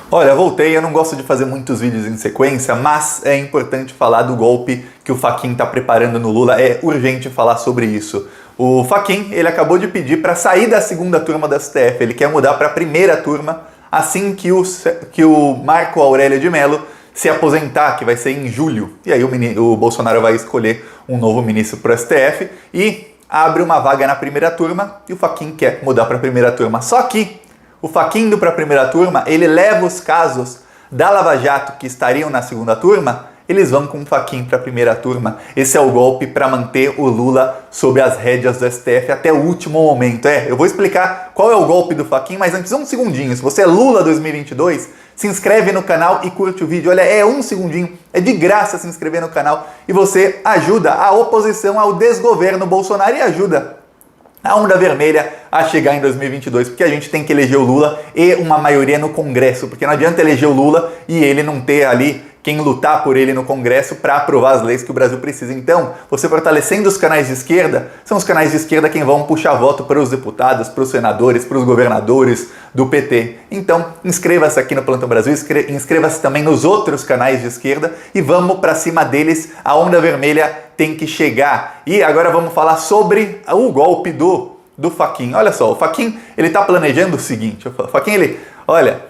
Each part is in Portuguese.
Olha, voltei, eu não gosto de fazer muitos vídeos em sequência, mas é importante falar do golpe que o Fachin está preparando no Lula, é urgente falar sobre isso. O Fachin, ele acabou de pedir para sair da segunda turma da STF, ele quer mudar para a primeira turma assim que o Marco Aurélio de Mello se aposentar, que vai ser em julho. E aí o Bolsonaro vai escolher um novo ministro para o STF e abre uma vaga na primeira turma e o Fachin quer mudar para a primeira turma. Só que o Fachin indo para a primeira turma, ele leva os casos da Lava Jato que estariam na segunda turma, eles vão com o Fachin para a primeira turma. Esse é o golpe para manter o Lula sob as rédeas do STF até o último momento. Eu vou explicar qual é o golpe do Fachin, mas antes um segundinho. Se você é Lula 2022, se inscreve no canal e curte o vídeo. Olha, é um segundinho, é de graça se inscrever no canal e você ajuda a oposição ao desgoverno Bolsonaro e ajuda a onda vermelha a chegar em 2022, porque a gente tem que eleger o Lula e uma maioria no Congresso, porque não adianta eleger o Lula e ele não ter ali quem lutar por ele no Congresso para aprovar as leis que o Brasil precisa. Então, você fortalecendo os canais de esquerda, são os canais de esquerda quem vão puxar voto para os deputados, para os senadores, para os governadores do PT. Então, inscreva-se aqui no Plantão Brasil, inscreva-se também nos outros canais de esquerda e vamos para cima deles, a onda vermelha tem que chegar. E agora vamos falar sobre o golpe do Fachin. Olha só, o Fachin, ele está planejando o seguinte, o Fachin, olha,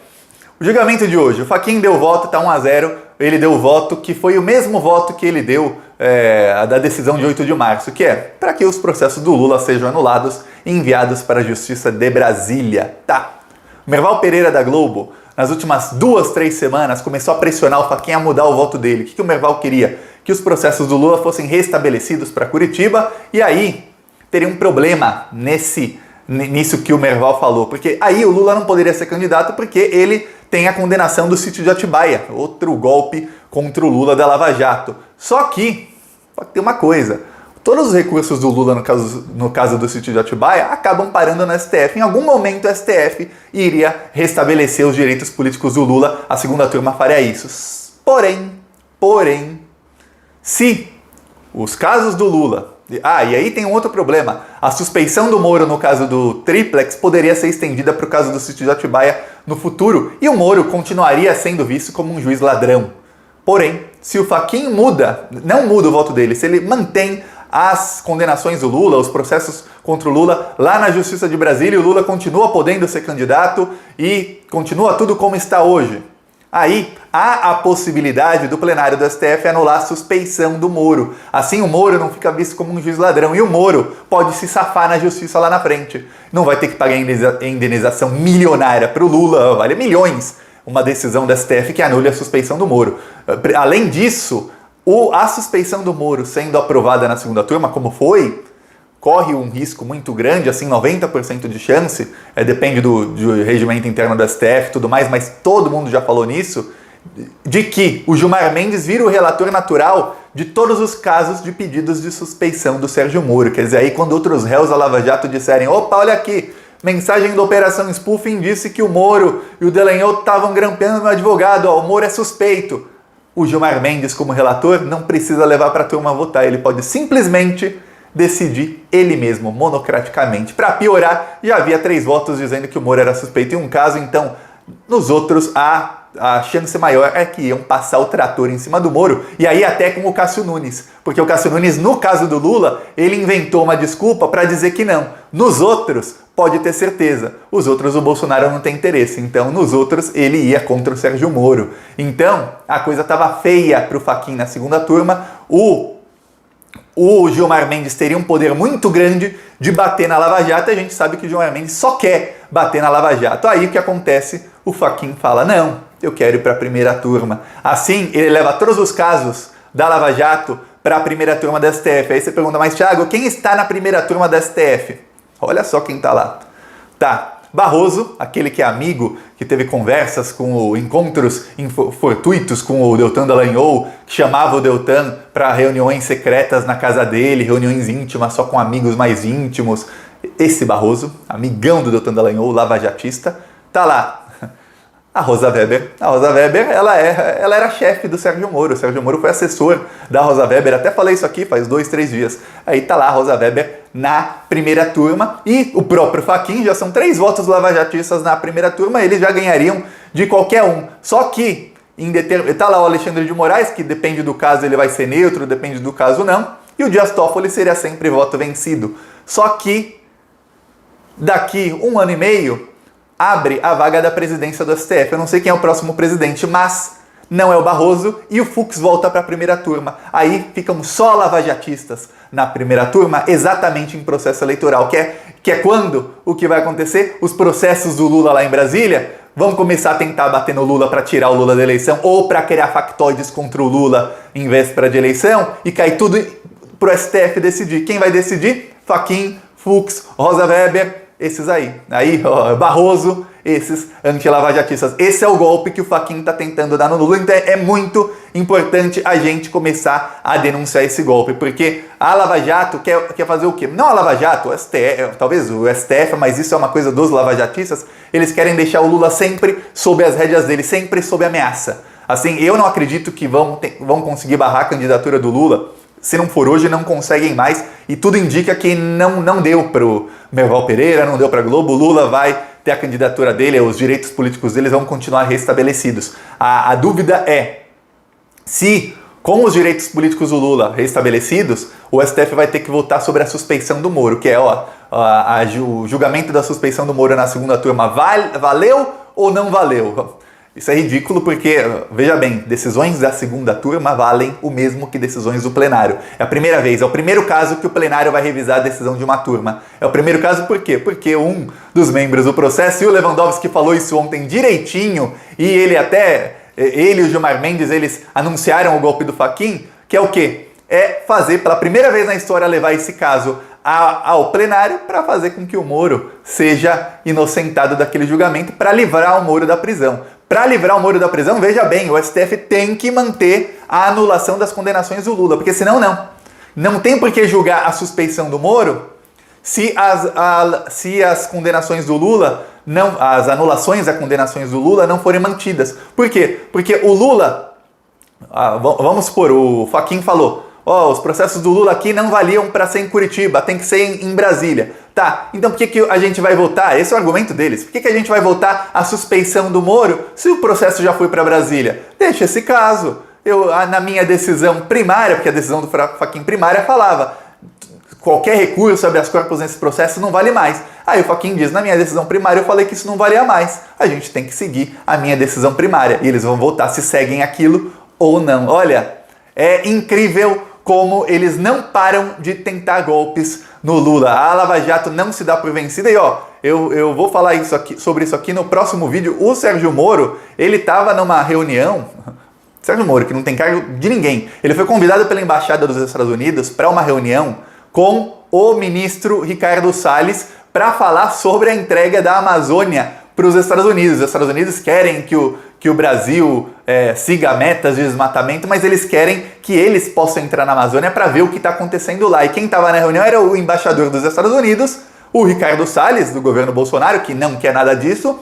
o julgamento de hoje, o Fachin deu voto, tá 1-0, ele deu o voto que foi o mesmo voto que ele deu da decisão de 8 de março, que é para que os processos do Lula sejam anulados e enviados para a Justiça de Brasília. Tá. O Merval Pereira da Globo, nas últimas 2-3 semanas, começou a pressionar o Fachin a mudar o voto dele. O que o Merval queria? Que os processos do Lula fossem restabelecidos para Curitiba e aí teria um problema nisso que o Merval falou, porque aí o Lula não poderia ser candidato porque ele tem a condenação do sítio de Atibaia, outro golpe contra o Lula da Lava Jato. Só que tem uma coisa, todos os recursos do Lula no caso do sítio de Atibaia acabam parando no STF. Em algum momento o STF iria restabelecer os direitos políticos do Lula, a segunda turma faria isso. Porém, se os casos do Lula... e aí tem um outro problema. A suspeição do Moro no caso do Triplex poderia ser estendida para o caso do sítio de Atibaia no futuro e o Moro continuaria sendo visto como um juiz ladrão. Porém, se o Fachin não muda o voto dele, se ele mantém as condenações do Lula, os processos contra o Lula lá na Justiça de Brasília, e o Lula continua podendo ser candidato e continua tudo como está hoje, aí há a possibilidade do plenário do STF anular a suspeição do Moro. Assim o Moro não fica visto como um juiz ladrão e o Moro pode se safar na justiça lá na frente. Não vai ter que pagar indenização milionária para o Lula, vale milhões, uma decisão do STF que anule a suspeição do Moro. Além disso, a suspeição do Moro sendo aprovada na segunda turma, como foi, corre um risco muito grande, assim, 90% de chance, depende do regimento interno do STF e tudo mais, mas todo mundo já falou nisso, de que o Gilmar Mendes vira o relator natural de todos os casos de pedidos de suspeição do Sérgio Moro. Quer dizer, aí quando outros réus da Lava Jato disserem, opa, olha aqui, mensagem da Operação Spoofing disse que o Moro e o Dallagnol estavam grampeando no advogado, o Moro é suspeito. O Gilmar Mendes, como relator, não precisa levar para a turma votar, ele pode simplesmente decidir ele mesmo, monocraticamente. Para piorar, já havia 3 votos dizendo que o Moro era suspeito em um caso, então nos outros a chance maior é que iam passar o trator em cima do Moro, e aí até com o Cássio Nunes, porque o Cássio Nunes, no caso do Lula, ele inventou uma desculpa para dizer que não. Nos outros, pode ter certeza, os outros o Bolsonaro não tem interesse, então nos outros ele ia contra o Sérgio Moro. Então a coisa estava feia para o Fachin na segunda turma. O Gilmar Mendes teria um poder muito grande de bater na Lava Jato, e a gente sabe que o Gilmar Mendes só quer bater na Lava Jato. Aí o que acontece? O Fachin fala, não, eu quero ir para a primeira turma. Assim, ele leva todos os casos da Lava Jato para a primeira turma da STF. Aí você pergunta, mas Thiago, quem está na primeira turma da STF? Olha só quem está lá. Tá, Barroso, aquele que é amigo, que teve conversas encontros fortuitos com o Deltan Dallagnol, que chamava o Deltan para reuniões secretas na casa dele, reuniões íntimas só com amigos mais íntimos. Esse Barroso, amigão do Deltan Dallagnol, lavajatista, tá lá. A Rosa Weber. A Rosa Weber, ela era chefe do Sérgio Moro. O Sérgio Moro foi assessor da Rosa Weber. Até falei isso aqui faz 2, 3 dias. Aí tá lá a Rosa Weber na primeira turma. E o próprio Fachin, já são 3 votos lavajatistas na primeira turma, eles já ganhariam de qualquer um. Só que, tá lá o Alexandre de Moraes, que depende do caso ele vai ser neutro, depende do caso não. E o Dias Toffoli seria sempre voto vencido. Só que, daqui 1 ano e meio, abre a vaga da presidência do STF. Eu não sei quem é o próximo presidente, mas não é o Barroso e o Fux volta para a primeira turma. Aí ficam só lavajatistas na primeira turma, exatamente em processo eleitoral. Que é quando o que vai acontecer? Os processos do Lula lá em Brasília vão começar a tentar bater no Lula para tirar o Lula da eleição ou para criar factoides contra o Lula em véspera de eleição e cair tudo pro STF decidir. Quem vai decidir? Fachin, Fux, Rosa Weber, esses aí. Aí, ó, Barroso, esses anti-lavajatistas. Esse é o golpe que o Fachin está tentando dar no Lula. Então é muito importante a gente começar a denunciar esse golpe, porque a Lava Jato quer fazer o quê? Não a Lava Jato, o STF, talvez o STF, mas isso é uma coisa dos lavajatistas. Eles querem deixar o Lula sempre sob as rédeas dele, sempre sob ameaça. Assim, eu não acredito que vão conseguir barrar a candidatura do Lula. Se não for hoje, não conseguem mais. E tudo indica que não deu para o Merval Pereira, não deu para a Globo. O Lula vai ter a candidatura dele, os direitos políticos deles vão continuar restabelecidos. A dúvida é se, com os direitos políticos do Lula restabelecidos, o STF vai ter que votar sobre a suspeição do Moro, que é o julgamento da suspeição do Moro na segunda turma. Valeu ou não valeu? Isso é ridículo porque, veja bem, decisões da segunda turma valem o mesmo que decisões do plenário. É a primeira vez, é o primeiro caso que o plenário vai revisar a decisão de uma turma. É o primeiro caso por quê? Porque um dos membros do processo, e o Lewandowski falou isso ontem direitinho, e ele e o Gilmar Mendes, eles anunciaram o golpe do Fachin, que é o quê? É fazer, pela primeira vez na história, levar esse caso ao plenário para fazer com que o Moro seja inocentado daquele julgamento, para livrar o Moro da prisão. Para livrar o Moro da prisão, veja bem, o STF tem que manter a anulação das condenações do Lula, porque senão não tem por que julgar a suspeição do Moro se as condenações do Lula, as anulações das condenações do Lula não forem mantidas. Por quê? Porque o Lula, vamos supor, o Fachin falou, os processos do Lula aqui não valiam para ser em Curitiba, tem que ser em Brasília. Tá, então por que a gente vai votar? Esse é o argumento deles. Por que a gente vai votar a suspeição do Moro se o processo já foi para Brasília? Deixa esse caso. Na minha decisão primária, porque a decisão do Fachin primária falava qualquer recurso, habeas corpus nesse processo não vale mais. Aí o Fachin diz, na minha decisão primária eu falei que isso não valia mais. A gente tem que seguir a minha decisão primária. E eles vão votar se seguem aquilo ou não. Olha, é incrível como eles não param de tentar golpes no Lula. A Lava Jato não se dá por vencida. E eu vou falar sobre isso aqui no próximo vídeo. O Sérgio Moro, ele estava numa reunião... Sérgio Moro, que não tem cargo de ninguém. Ele foi convidado pela Embaixada dos Estados Unidos para uma reunião com o ministro Ricardo Salles para falar sobre a entrega da Amazônia para os Estados Unidos. Os Estados Unidos querem que o Brasil siga metas de desmatamento, mas eles querem que eles possam entrar na Amazônia para ver o que está acontecendo lá. E quem estava na reunião era o embaixador dos Estados Unidos, o Ricardo Salles, do governo Bolsonaro, que não quer nada disso,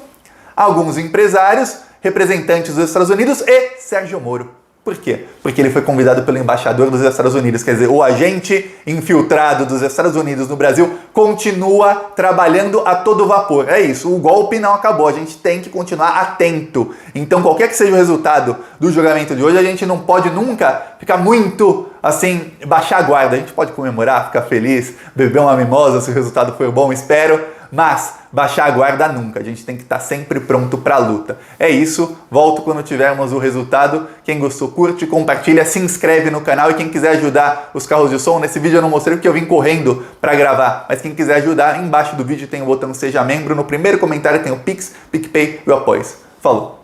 alguns empresários, representantes dos Estados Unidos e Sérgio Moro. Por quê? Porque ele foi convidado pelo embaixador dos Estados Unidos, quer dizer, o agente infiltrado dos Estados Unidos no Brasil continua trabalhando a todo vapor. É isso, o golpe não acabou, a gente tem que continuar atento. Então, qualquer que seja o resultado do julgamento de hoje, a gente não pode nunca ficar muito, assim, baixar a guarda. A gente pode comemorar, ficar feliz, beber uma mimosa se o resultado for bom, espero, mas baixar a guarda nunca, a gente tem que estar sempre pronto para a luta. É isso, volto quando tivermos o resultado. Quem gostou, curte, compartilha, se inscreve no canal, e quem quiser ajudar os carros de som, nesse vídeo eu não mostrei porque eu vim correndo para gravar, mas quem quiser ajudar, embaixo do vídeo tem o botão Seja Membro, no primeiro comentário tem o Pix, PicPay e o Apoia. Falou!